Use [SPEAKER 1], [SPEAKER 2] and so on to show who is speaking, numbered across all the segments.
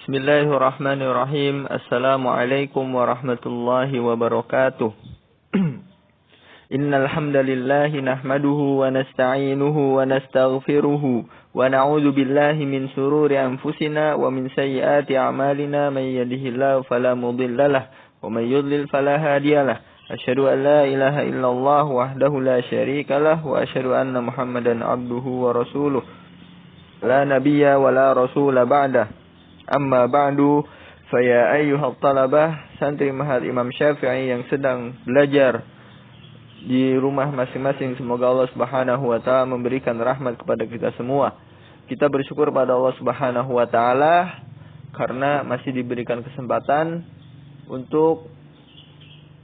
[SPEAKER 1] Bismillahirrahmanirrahim. Assalamualaikum warahmatullahi wabarakatuh. Innal hamdalillah nahmaduhu wa nasta'inuhu wa nastaghfiruhu wa na'udzu billahi min shururi anfusina wa min sayyiati a'malina may yahdihillahu fala mudhillalah wa may yudlil fala hadiyalah. Asyhadu an la ilaha illallah wahdahu la syarikalah wa asyhadu anna Muhammadan abduhu wa rasuluh. La nabiyya wa la rasula ba'dah. Amma ba'du, faya ayyuhat talabah, santri Ma'had Imam Syafi'i yang sedang belajar di rumah masing-masing, semoga Allah Subhanahu wa taala memberikan rahmat kepada kita semua. Kita bersyukur pada Allah Subhanahu wa taala karena masih diberikan kesempatan untuk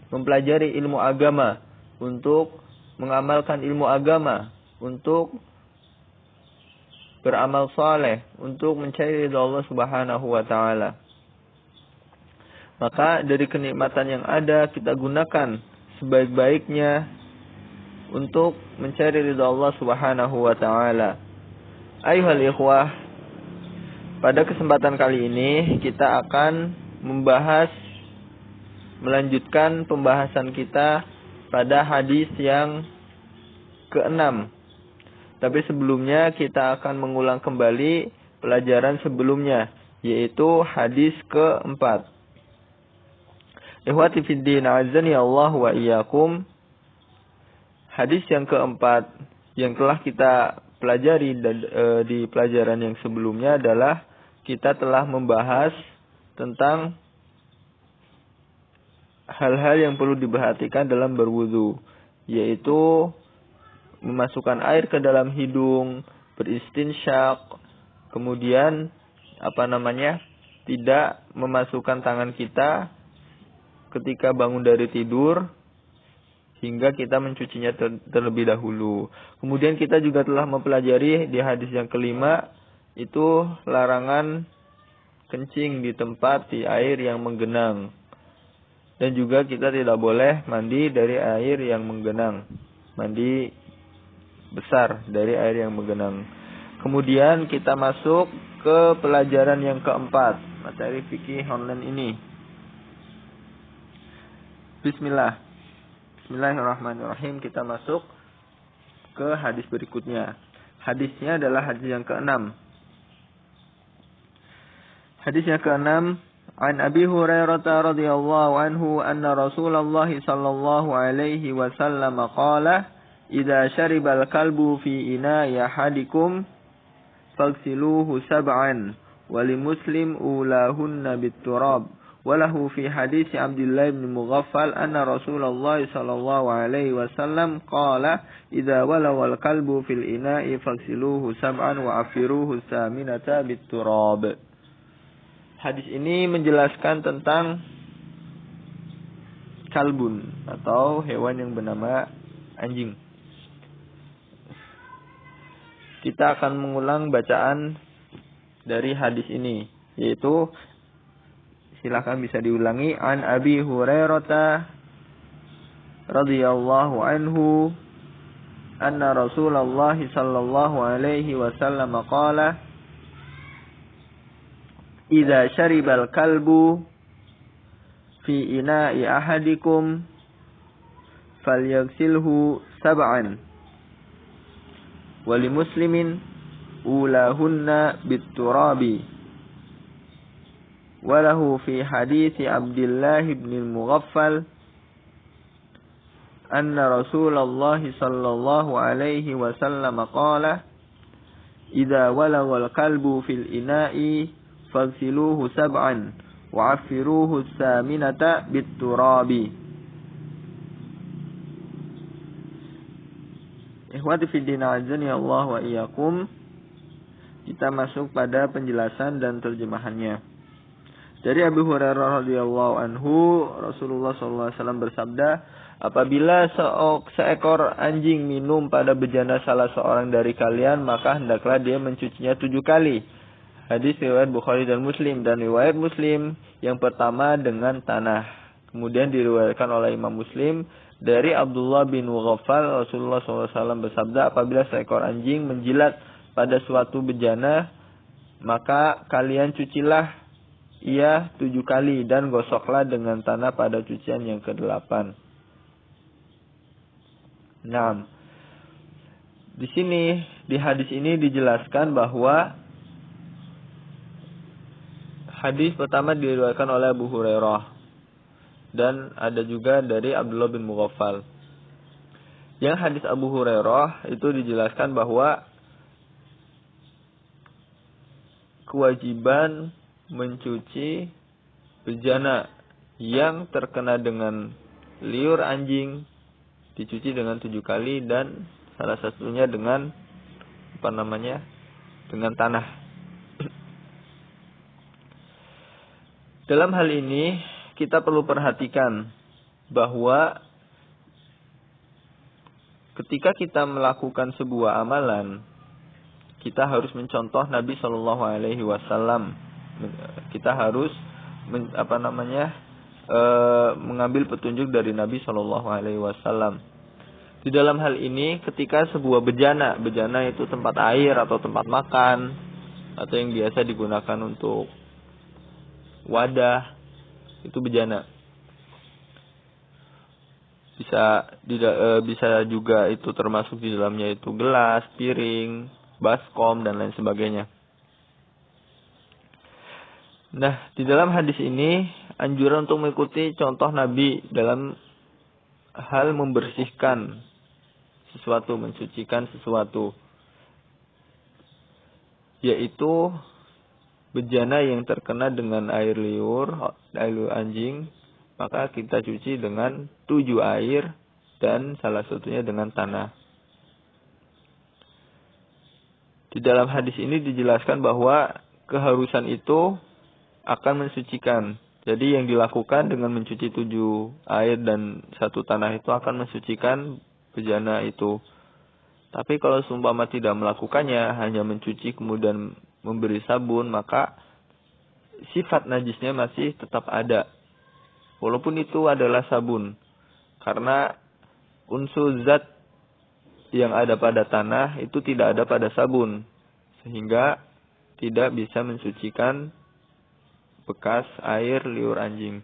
[SPEAKER 1] mempelajari ilmu agama, untuk mengamalkan ilmu agama, untuk beramal saleh, untuk mencari ridha Allah Subhanahu wa taala. Maka dari kenikmatan yang ada kita gunakan sebaik-baiknya untuk mencari ridha Allah Subhanahu wa taala. Ayuhal ikhwah, pada kesempatan kali ini kita akan melanjutkan pembahasan kita pada hadis yang ke-6. Tapi sebelumnya kita akan mengulang kembali pelajaran sebelumnya, yaitu hadis ke-4. Ikhwati fiddin, azani Allah wa iyyakum. Hadis yang ke-4 yang telah kita pelajari di pelajaran yang sebelumnya adalah kita telah membahas tentang hal-hal yang perlu diperhatikan dalam berwudu, yaitu memasukkan air ke dalam hidung, beristinsyak, kemudian tidak memasukkan tangan kita ketika bangun dari tidur hingga kita mencucinya terlebih dahulu. Kemudian kita juga telah mempelajari di hadis yang kelima itu larangan kencing di tempat di air yang menggenang. Dan juga kita tidak boleh mandi dari air yang menggenang. Mandi besar dari air yang menggenang. Kemudian kita masuk ke pelajaran yang keempat, materi fikih online ini. Bismillahirrahmanirrahim. Kita masuk ke hadis berikutnya. Hadisnya adalah hadis yang ke-6. Hadis yang ke-6, an Abi Hurairah radhiyallahu anhu anna Rasulullah sallallahu alaihi wasallam qala idza syaribal kalbu fi ina'i ahadikum faghsiluhu sab'an wa limuslim ulahunna bit-turab wa lahu fi hadits Abdullah bin Mughaffal anna Rasulullah sallallahu alaihi wasallam qala idza walawal kalbu fil ina'i faghsiluhu sab'an wa afiruhu saminata bit-turab. Hadis ini menjelaskan tentang kalbun atau hewan yang bernama anjing. Kita akan mengulang bacaan dari hadis ini, yaitu silakan bisa diulangi. An Abi Hurairah radhiyallahu anhu anna Rasulullah sallallahu alaihi wasallam qala idza syaribal kalbu fi ina'i ahadikum falyaghsilhu sab'an wali muslimin ulahunna bit-turabi walahu fi hadits Abdullah bin Mughaffal anna Rasulullah sallallahu alaihi wasallam qala idza walagal kalbu fil ina'i faghsiluhu sab'an wa afiruhu saminata bit-turabi. Ikhwati fiddin azani Allah wa iyyakum. Kita masuk pada penjelasan dan terjemahannya. Dari Abu Hurairah radhiyallahu anhu, Rasulullah sallallahu alaihi wasallam bersabda, apabila seekor anjing minum pada bejana salah seorang dari kalian, maka hendaklah dia mencucinya 7 kali. Hadis riwayat Bukhari dan Muslim, dan riwayat Muslim yang pertama dengan tanah. Kemudian diriwayatkan oleh Imam Muslim dari Abdullah bin Mughaffal, Rasulullah SAW bersabda, apabila seekor anjing menjilat pada suatu bejana, maka kalian cucilah ia 7 kali dan gosoklah dengan tanah pada cucian yang ke-8. Nah, di sini di hadis ini dijelaskan bahwa hadis pertama diriwayatkan oleh Abu Hurairah dan ada juga dari Abdullah bin Mughaffal. Yang hadis Abu Hurairah itu dijelaskan bahwa kewajiban mencuci bejana yang terkena dengan liur anjing dicuci dengan 7 kali dan salah satunya dengan dengan tanah. Dalam hal ini kita perlu perhatikan bahwa ketika kita melakukan sebuah amalan, kita harus mencontoh Nabi Shallallahu Alaihi Wasallam. Kita harus mengambil petunjuk dari Nabi Shallallahu Alaihi Wasallam. Di dalam hal ini, ketika sebuah bejana itu tempat air atau tempat makan atau yang biasa digunakan untuk wadah, itu bejana. Bisa juga itu termasuk di dalamnya itu gelas, piring, baskom dan lain sebagainya. Nah, di dalam hadis ini anjuran untuk mengikuti contoh Nabi dalam hal membersihkan sesuatu, mensucikan sesuatu, yaitu bejana yang terkena dengan air liur anjing, maka kita cuci dengan 7 air dan salah satunya dengan tanah. Di dalam hadis ini dijelaskan bahwa keharusan itu akan mensucikan. Jadi yang dilakukan dengan mencuci 7 air dan 1 tanah itu akan mensucikan bejana itu. Tapi kalau seumpama tidak melakukannya, hanya mencuci kemudian memberi sabun, maka sifat najisnya masih tetap ada. Walaupun itu adalah sabun. Karena unsur zat yang ada pada tanah itu tidak ada pada sabun. Sehingga tidak bisa mensucikan bekas air liur anjing.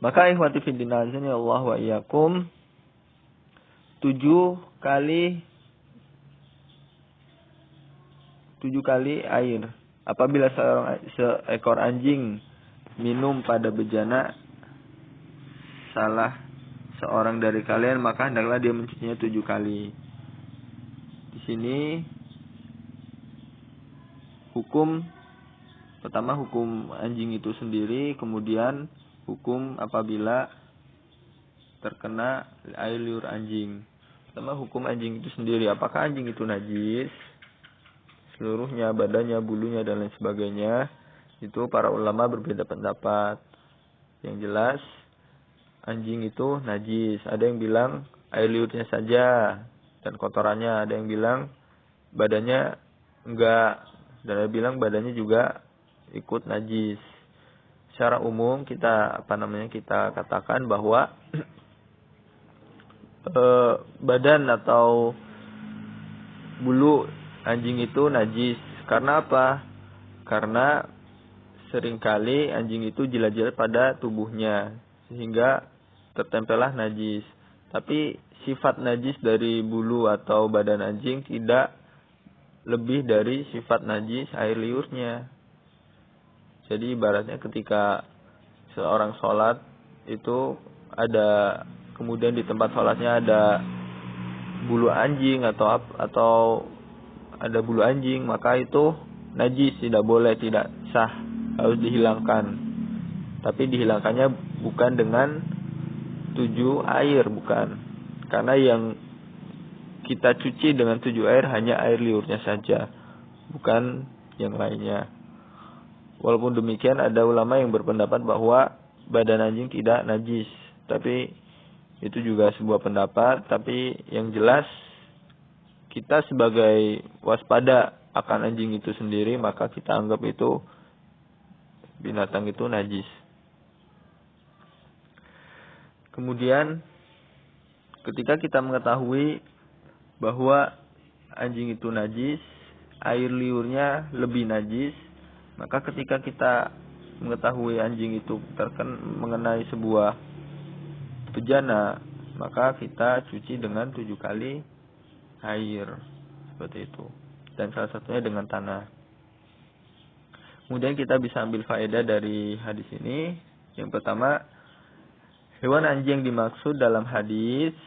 [SPEAKER 1] Maka ikhwati fiddin azani Allah wa iyyakum, 7 kali air. Apabila seekor anjing minum pada bejana salah seorang dari kalian, maka hendaklah dia mencucinya 7 kali. Di sini pertama hukum anjing itu sendiri, kemudian hukum apabila terkena air liur anjing. Pertama hukum anjing itu sendiri, apakah anjing itu najis seluruhnya, badannya, bulunya dan lain sebagainya. Itu para ulama berbeda pendapat. Yang jelas anjing itu najis. Ada yang bilang air liurnya saja dan kotorannya, ada yang bilang badannya enggak, dan ada yang bilang badannya juga ikut najis. Secara umum kita kita katakan bahwa badan atau bulu anjing itu najis. Karena apa? Karena seringkali anjing itu jilat-jilat pada tubuhnya sehingga tertempellah najis. Tapi sifat najis dari bulu atau badan anjing tidak lebih dari sifat najis air liurnya. Jadi ibaratnya ketika seorang sholat itu kemudian di tempat sholatnya ada bulu anjing atau ada bulu anjing, maka itu najis, tidak boleh, tidak sah, harus dihilangkan. Tapi dihilangkannya bukan dengan 7 air, bukan. Karena yang kita cuci dengan 7 air hanya air liurnya saja, bukan yang lainnya. Walaupun demikian ada ulama yang berpendapat bahwa badan anjing tidak najis. Tapi itu juga sebuah pendapat. Tapi yang jelas kita sebagai waspada akan anjing itu sendiri, maka kita anggap itu binatang itu najis. Kemudian ketika kita mengetahui bahwa anjing itu najis, air liurnya lebih najis, Maka ketika kita mengetahui anjing itu mengenai sebuah bejana, maka kita cuci dengan 7 kali air, seperti itu. Dan salah satunya dengan tanah. Kemudian kita bisa ambil faedah dari hadis ini. Yang pertama, hewan anjing yang dimaksud dalam hadis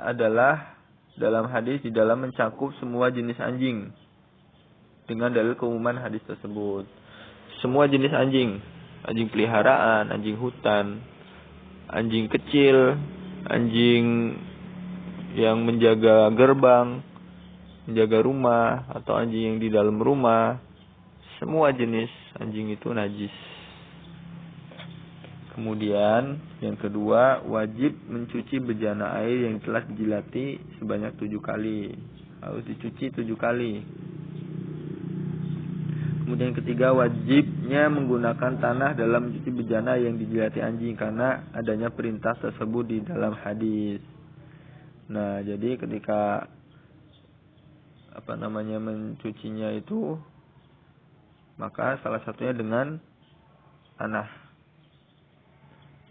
[SPEAKER 1] adalah dalam hadis di dalam mencakup semua jenis anjing dengan dalil keumuman hadis tersebut. Semua jenis anjing, anjing peliharaan, anjing hutan, anjing kecil, anjing yang menjaga gerbang, menjaga rumah, atau anjing yang di dalam rumah, semua jenis anjing itu najis. Kemudian yang kedua, wajib mencuci bejana air yang telah dijilati sebanyak 7 kali. Harus dicuci 7 kali. Kemudian yang ketiga, wajibnya menggunakan tanah dalam mencuci bejana yang dijilati anjing karena adanya perintah tersebut di dalam hadis. Nah, jadi ketika mencucinya itu, maka salah satunya dengan tanah.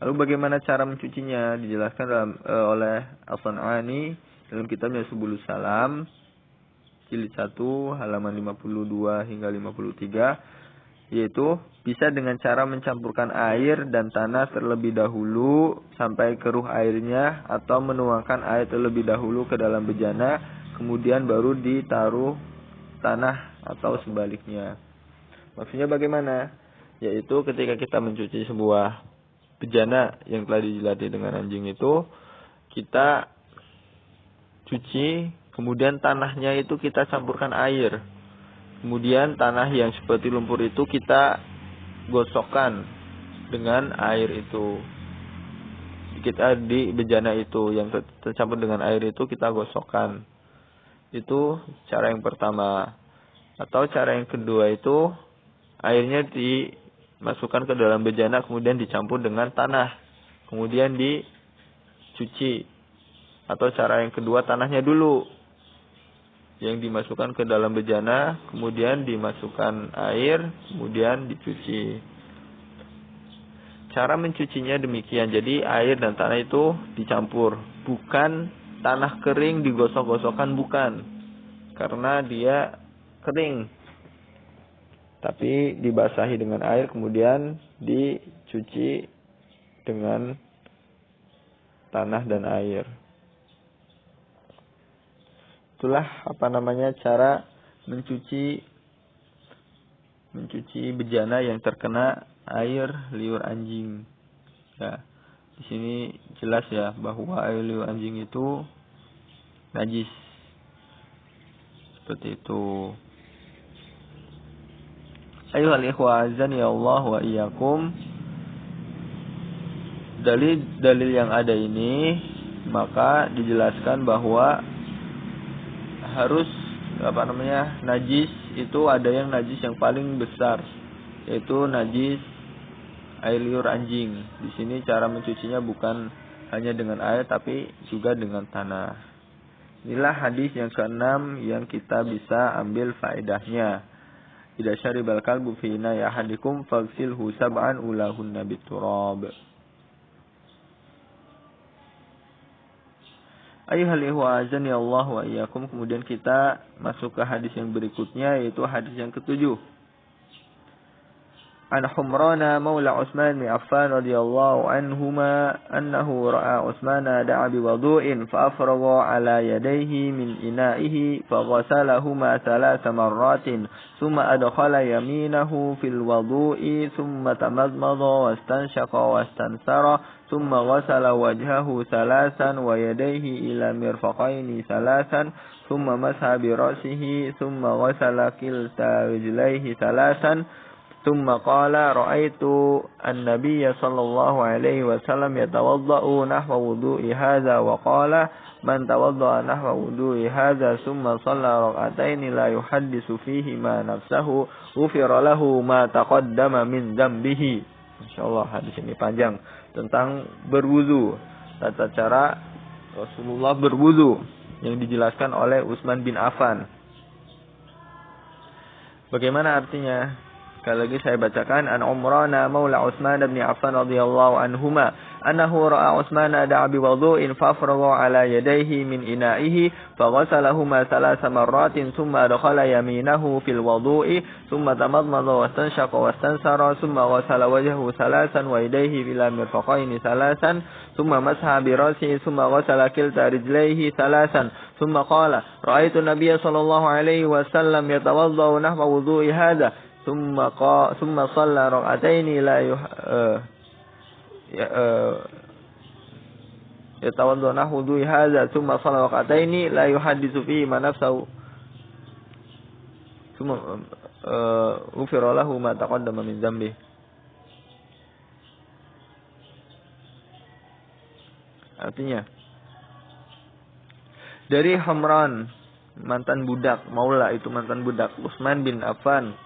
[SPEAKER 1] Lalu bagaimana cara mencucinya? Dijelaskan oleh As-San'ani dalam kitabnya Subulus Salam, jilid 1, halaman 52 hingga 53, yaitu bisa dengan cara mencampurkan air dan tanah terlebih dahulu sampai keruh airnya, atau menuangkan air terlebih dahulu ke dalam bejana, kemudian baru ditaruh tanah, atau sebaliknya. Maksudnya bagaimana? Yaitu ketika kita mencuci sebuah bejana yang telah dijilati dengan anjing itu, kita cuci, kemudian tanahnya itu kita campurkan air. Kemudian tanah yang seperti lumpur itu kita gosokkan dengan air itu. Kita di bejana itu yang tercampur dengan air itu kita gosokkan. Itu cara yang pertama. Atau cara yang kedua itu airnya dimasukkan ke dalam bejana, kemudian dicampur dengan tanah, kemudian dicuci. Atau cara yang kedua, tanahnya dulu yang dimasukkan ke dalam bejana, kemudian dimasukkan air, kemudian dicuci. Cara mencucinya demikian. Jadi air dan tanah itu dicampur, bukan tanah kering digosok-gosokkan, bukan, karena dia kering, tapi dibasahi dengan air, kemudian dicuci dengan tanah dan air. Itulah cara mencuci bejana yang terkena air liur anjing. Ya, di sini jelas ya bahwa air liur anjing itu najis. Seperti itu. Ayuhal ikhwa azan ya Allah wa iyyakum. Dalil yang ada ini, maka dijelaskan bahwa harus najis itu ada yang najis yang paling besar, yaitu najis air liur anjing. Di sini cara mencucinya bukan hanya dengan air, tapi juga dengan tanah. Inilah hadis yang ke-6 yang kita bisa ambil faedahnya. Idza syaribal kalbu fi ina'i ahadikum faghsilhu sab'an ulahunna biturab. Ayuhal ikhwa azan ya Allah wa iyyakum. Kemudian kita masuk ke hadis yang berikutnya, yaitu hadis yang ke-7. An Humrana maula Utsman bin Affan radhiyallahu anhuma annahu ra'a Utsmana da'a bi wudu'in fa afragha ala yadayhi min ina'ihi fa ghasalahuma 3 marratin thumma adkhala yaminahu fil wudu'i thumma tamadmada wastanshaqa wastansara thumma ghasala wajhahu 3 wa yadayhi ila mirfaqaini 3 thumma masha bi ra'sihi thumma ghasala kilta rijlaihi 3 ثم قال رأيت النبي صلى الله عليه وسلم يتوضأ نحو وضوء هذا وقال من توضأ نحو وضوء هذا ثم صلى ركعتين لا يحدث فيهما نفسه غفر له ما تقدم من ذنبه. Insyaallah hadis ini panjang tentang berwudu, tata cara Rasulullah berwudu yang dijelaskan oleh Utsman bin Affan. Bagaimana artinya? Sekali lagi saya bacakan. An Umrana maula Utsman bin Affan radhiyallahu anhuma annahu ra'a Utsman da'a bi wudu'in fafragha ala yadayhi min ina'ihi faghasalahuma thalatha marratin thumma adkhala yaminahu fil wudu'i thumma tamadmada wastanshaqa wastansara thumma ghasala wajhahu thalathan wa yadayhi ila mirfaqaini thalathan thumma masha bi ra'sihi thumma ghasala kilta rijlaihi thalathan thumma qala ra'aytu an-nabiyya sallallahu alaihi wasallam yatawaddau nahwa wudu'i hadha ثم صلى ركعتين لا يتوضأ نحو وضوء هذا ثم صلى ركعتين لا يحدث فيهما نفسه ثم غفر له ما تقدم من ذنبه. Artinya dari Humran, mantan budak, Maula itu mantan budak Utsman bin Affan,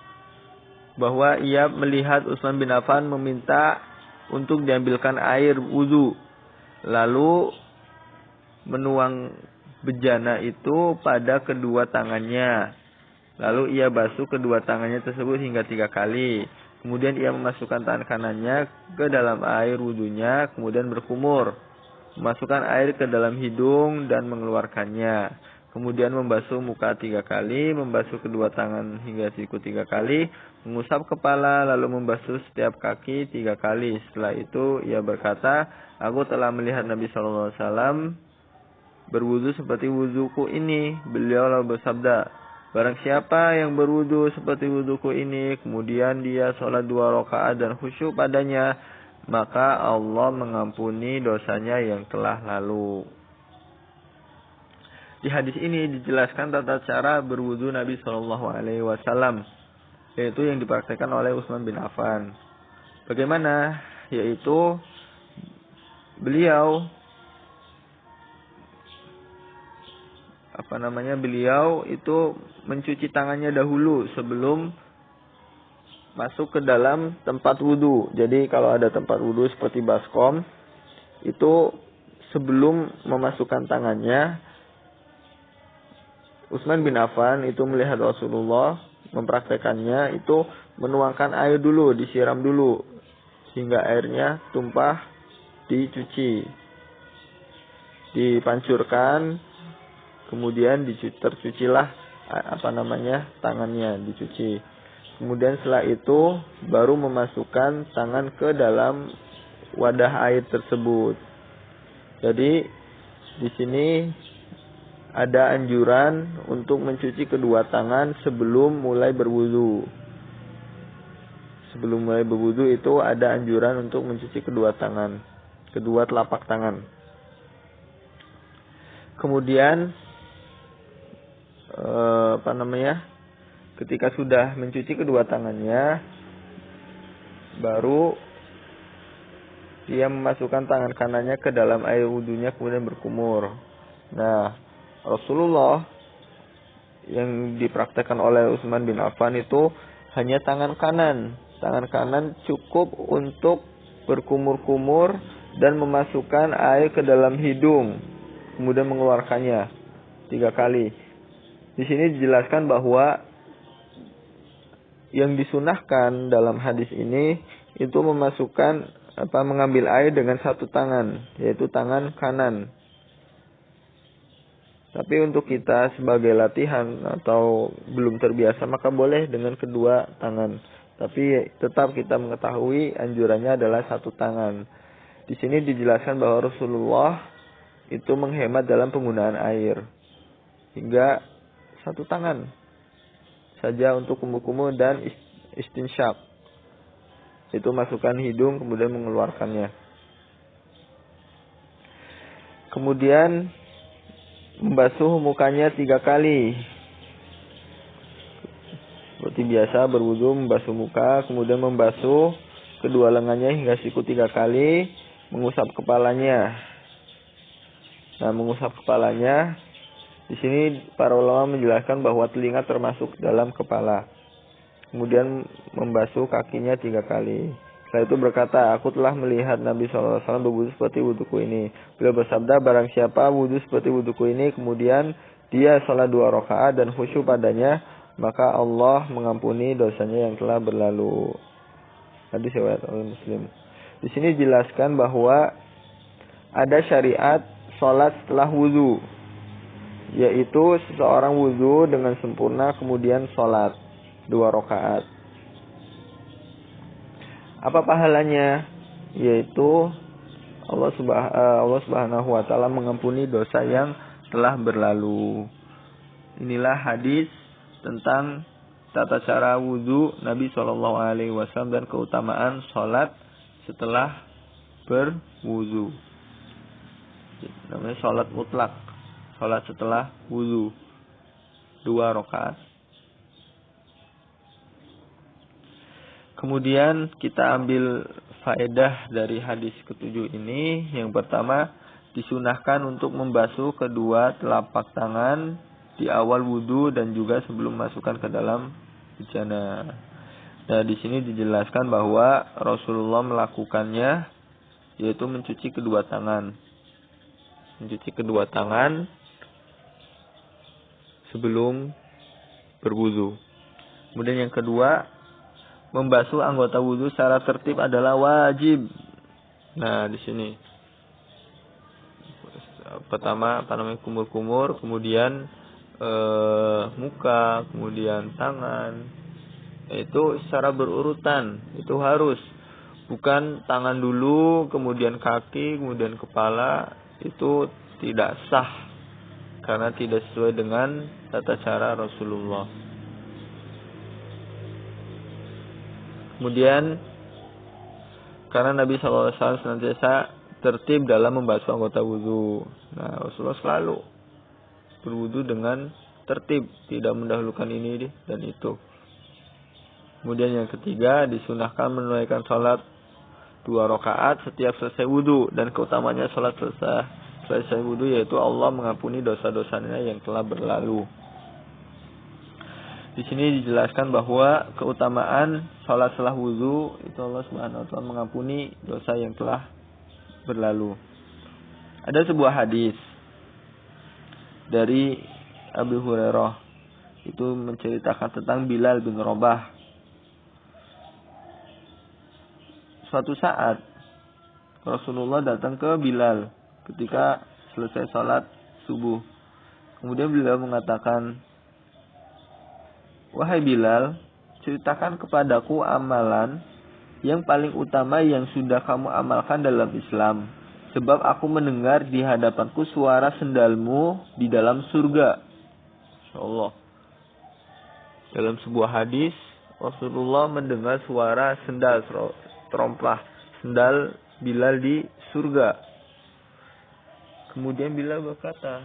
[SPEAKER 1] bahwa ia melihat Utsman bin Affan meminta untuk diambilkan air wudu, lalu menuang bejana itu pada kedua tangannya, lalu ia basuh kedua tangannya tersebut hingga 3 kali, kemudian ia memasukkan tangan kanannya ke dalam air wudunya, kemudian berkumur, memasukkan air ke dalam hidung dan mengeluarkannya, kemudian membasuh muka 3 kali, membasuh kedua tangan hingga siku 3 kali, mengusap kepala, lalu membasuh setiap kaki 3 kali. Setelah itu ia berkata, aku telah melihat Nabi SAW berwudu seperti wuduku ini. Beliau lalu bersabda, barang siapa yang berwudu seperti wuduku ini, kemudian dia sholat 2 rakaat dan khusyuk padanya, maka Allah mengampuni dosanya yang telah lalu. Di hadis ini dijelaskan tata cara berwudu Nabi Shallallahu Alaihi Wasallam, yaitu yang dipraktekkan oleh Utsman bin Affan. Bagaimana? Yaitu beliau beliau itu mencuci tangannya dahulu sebelum masuk ke dalam tempat wudu. Jadi kalau ada tempat wudu seperti baskom, itu sebelum memasukkan tangannya, Utsman bin Affan itu melihat Rasulullah mempraktekannya, itu menuangkan air dulu, disiram dulu hingga airnya tumpah, dicuci, dipancurkan, kemudian tercucilah tangannya, dicuci. Kemudian setelah itu baru memasukkan tangan ke dalam wadah air tersebut. Jadi di sini ada anjuran untuk mencuci kedua tangan sebelum mulai berwudu. Sebelum mulai berwudu itu ada anjuran untuk mencuci kedua tangan, kedua telapak tangan. Kemudian ketika sudah mencuci kedua tangannya, baru dia memasukkan tangan kanannya ke dalam air wudunya, kemudian berkumur. Nah, Rasulullah yang dipraktekkan oleh Utsman bin Affan itu hanya tangan kanan. Tangan kanan cukup untuk berkumur-kumur dan memasukkan air ke dalam hidung, kemudian mengeluarkannya 3 kali. Di sini dijelaskan bahwa yang disunahkan dalam hadis ini itu mengambil air dengan 1 tangan, yaitu tangan kanan. Tapi untuk kita sebagai latihan atau belum terbiasa, maka boleh dengan kedua tangan. Tapi tetap kita mengetahui anjurannya adalah 1 tangan. Di sini dijelaskan bahwa Rasulullah itu menghemat dalam penggunaan air, hingga 1 tangan saja untuk kumur-kumur dan istinsyak. Itu masukkan hidung kemudian mengeluarkannya. Kemudian membasuh mukanya 3 kali. Seperti biasa berwudu, membasuh muka, kemudian membasuh kedua lengannya hingga siku 3 kali, mengusap kepalanya. Nah, mengusap kepalanya, di sini para ulama menjelaskan bahwa telinga termasuk dalam kepala. Kemudian membasuh kakinya 3 kali. Setelah itu berkata, aku telah melihat Nabi SAW berwudu seperti wuduku ini. Beliau bersabda, barang siapa wudu seperti wuduku ini, kemudian dia sholat 2 rakaat dan khusyuk padanya, maka Allah mengampuni dosanya yang telah berlalu. Hadis riwayat Muslim. Di sini dijelaskan bahwa ada syariat sholat setelah wudu, yaitu seseorang wudu dengan sempurna kemudian sholat 2 rakaat. Apa pahalanya? Yaitu Allah Subhanahu wa taala mengampuni dosa yang telah berlalu. Inilah hadis tentang tata cara wudu Nabi SAW dan keutamaan sholat setelah berwudu. Namanya sholat mutlak, sholat setelah wudu 2 rakaat. Kemudian kita ambil faedah dari hadis ke-7 ini. Yang pertama, disunahkan untuk membasuh kedua telapak tangan di awal wudu dan juga sebelum masukkan ke dalam bejana. Nah, di sini dijelaskan bahwa Rasulullah melakukannya, yaitu mencuci kedua tangan. Mencuci kedua tangan sebelum berwudu. Kemudian yang kedua, membasuh anggota wudu secara tertib adalah wajib. Nah, di sini pertama kumur-kumur, kemudian muka, kemudian tangan. Itu secara berurutan, itu harus. Bukan tangan dulu, kemudian kaki, kemudian kepala. Itu tidak sah karena tidak sesuai dengan tata cara Rasulullah. Kemudian karena Nabi SAW senantiasa tertib dalam membasuh anggota wudu. Nah, Rasulullah selalu berwudu dengan tertib, tidak mendahulukan ini dan itu. Kemudian yang ketiga, disunahkan menunaikan sholat 2 rakaat setiap selesai wudu, dan keutamanya sholat selesai wudu yaitu Allah mengampuni dosa-dosanya yang telah berlalu. Di sini dijelaskan bahwa keutamaan sholat setelah wudu itu Allah Subhanahu wa taala mengampuni dosa yang telah berlalu. Ada sebuah hadis dari Abu Hurairah, itu menceritakan tentang Bilal bin Rabah. Suatu saat Rasulullah datang ke Bilal ketika selesai sholat subuh. Kemudian beliau mengatakan, "Wahai Bilal, ceritakan kepadaku amalan yang paling utama yang sudah kamu amalkan dalam Islam. Sebab aku mendengar di hadapanku suara sendalmu di dalam surga." Insyaallah. Dalam sebuah hadis, Rasulullah mendengar suara sendal, terompah sendal Bilal di surga. Kemudian Bilal berkata,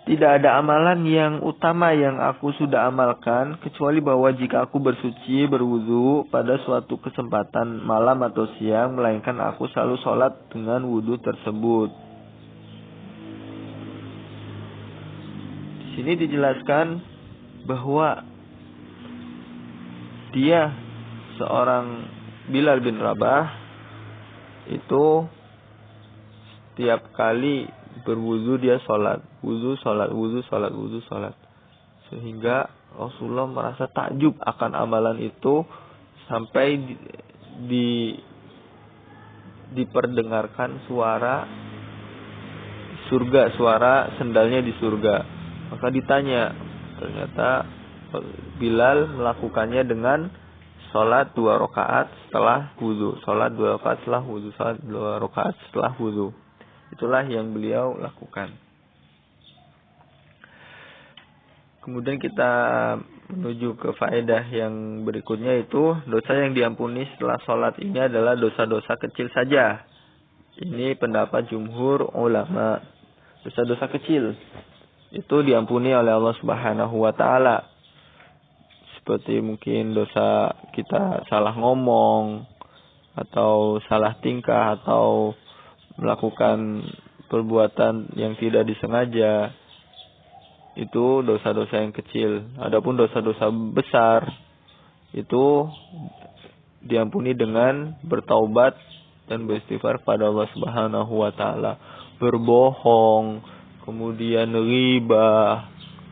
[SPEAKER 1] "Tidak ada amalan yang utama yang aku sudah amalkan, kecuali bahwa jika aku bersuci, berwudu pada suatu kesempatan malam atau siang, melainkan aku selalu sholat dengan wudu tersebut." Di sini dijelaskan bahwa dia, seorang Bilal bin Rabah, itu setiap kali berwudu dia sholat, wudu sholat, wudu sholat, wudu sholat, sehingga Rasulullah merasa takjub akan amalan itu sampai diperdengarkan suara surga, suara sendalnya di surga. Maka ditanya, ternyata Bilal melakukannya dengan sholat 2 rakaat setelah wudu, sholat 2 rakaat setelah wudu, sholat 2 rakaat setelah wudu. Itulah yang beliau lakukan. Kemudian kita menuju ke faedah yang berikutnya, itu dosa yang diampuni setelah sholat ini adalah dosa-dosa kecil saja. Ini pendapat jumhur ulama. Dosa-dosa kecil itu diampuni oleh Allah Subhanahu wa taala. Seperti mungkin dosa kita salah ngomong, atau salah tingkah, atau melakukan perbuatan yang tidak disengaja. Itu dosa-dosa yang kecil. Adapun dosa-dosa besar itu diampuni dengan bertaubat dan beristighfar kepada Allah Subhanahu wa taala. Berbohong, kemudian riba,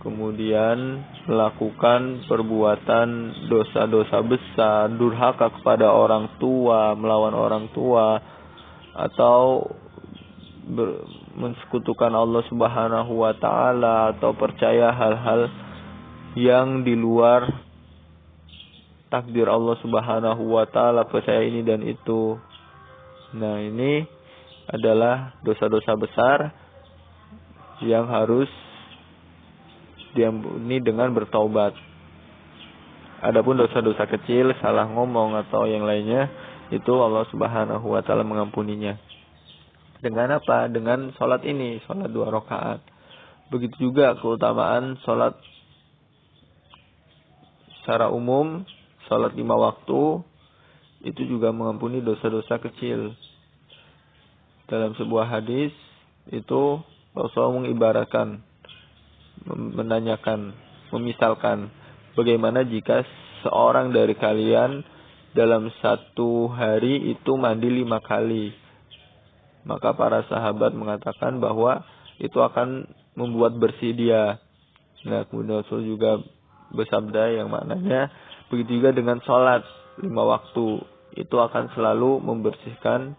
[SPEAKER 1] kemudian melakukan perbuatan dosa-dosa besar, durhaka kepada orang tua, melawan orang tua, atau mensekutukan Allah Subhanahu wa taala, atau percaya hal-hal yang di luar takdir Allah Subhanahu wa taala, percaya ini dan itu. Nah, ini adalah dosa-dosa besar yang harus diampuni dengan bertaubat. Adapun dosa-dosa kecil, salah ngomong atau yang lainnya, itu Allah Subhanahu wa taala mengampuninya. Dengan apa? Dengan salat ini, salat 2 rakaat. Begitu juga keutamaan salat secara umum, salat 5 waktu, itu juga mengampuni dosa-dosa kecil. Dalam sebuah hadis itu Rasulullah mengibaratkan, menanyakan, memisalkan bagaimana jika seorang dari kalian dalam satu hari itu mandi 5 kali. Maka para sahabat mengatakan bahwa itu akan membuat bersih dia. Nah, kemudian Rasul juga bersabda yang maknanya begitu juga dengan sholat 5 waktu, itu akan selalu membersihkan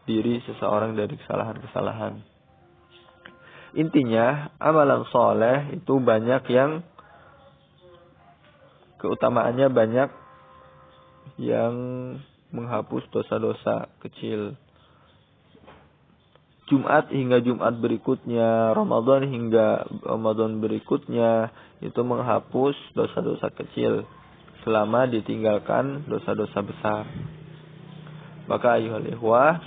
[SPEAKER 1] diri seseorang dari kesalahan-kesalahan. Intinya, amalan soleh itu banyak yang keutamaannya banyak yang menghapus dosa-dosa kecil. Jumat hingga Jumat berikutnya, Ramadan hingga Ramadan berikutnya, itu menghapus dosa-dosa kecil selama ditinggalkan dosa-dosa besar. Maka ayuhal ikhwah,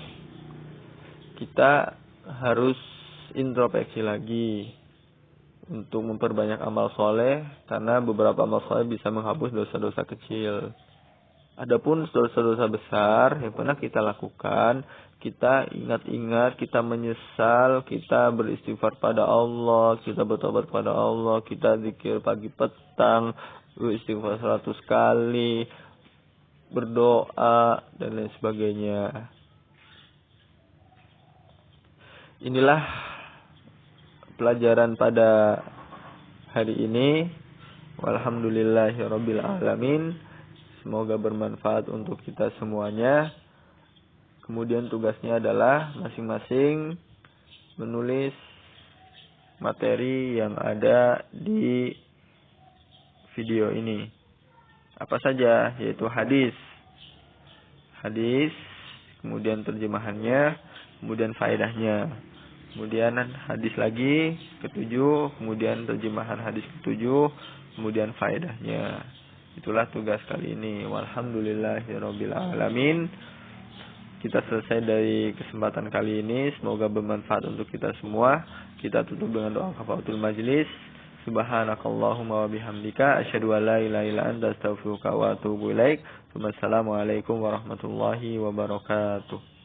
[SPEAKER 1] kita harus introspeksi lagi untuk memperbanyak amal soleh, karena beberapa amal soleh bisa menghapus dosa-dosa kecil. Adapun dosa-dosa besar yang pernah kita lakukan, kita ingat-ingat, kita menyesal, kita beristighfar pada Allah, kita bertobat pada Allah, kita zikir pagi petang, beristighfar 100 kali, berdoa, dan lain sebagainya. Inilah pelajaran pada hari ini. Walhamdulillahirabbil alamin. Semoga bermanfaat untuk kita semuanya. Kemudian tugasnya adalah masing-masing menulis materi yang ada di video ini. Apa saja? Yaitu hadis, kemudian terjemahannya, kemudian faedahnya, kemudian hadis lagi ke-7, kemudian terjemahan hadis ke-7, kemudian faedahnya. Itulah tugas kali ini. Walhamdulillahirabbil alamin. Kita selesai dari kesempatan kali ini. Semoga bermanfaat untuk kita semua. Kita tutup dengan doa kafaratul majlis. Subhanakallahumma wa bihamdika asyhadu an la ilaha illa anta astaghfiruka wa atubu ilaik. Wassalamualaikum warahmatullahi wabarakatuh.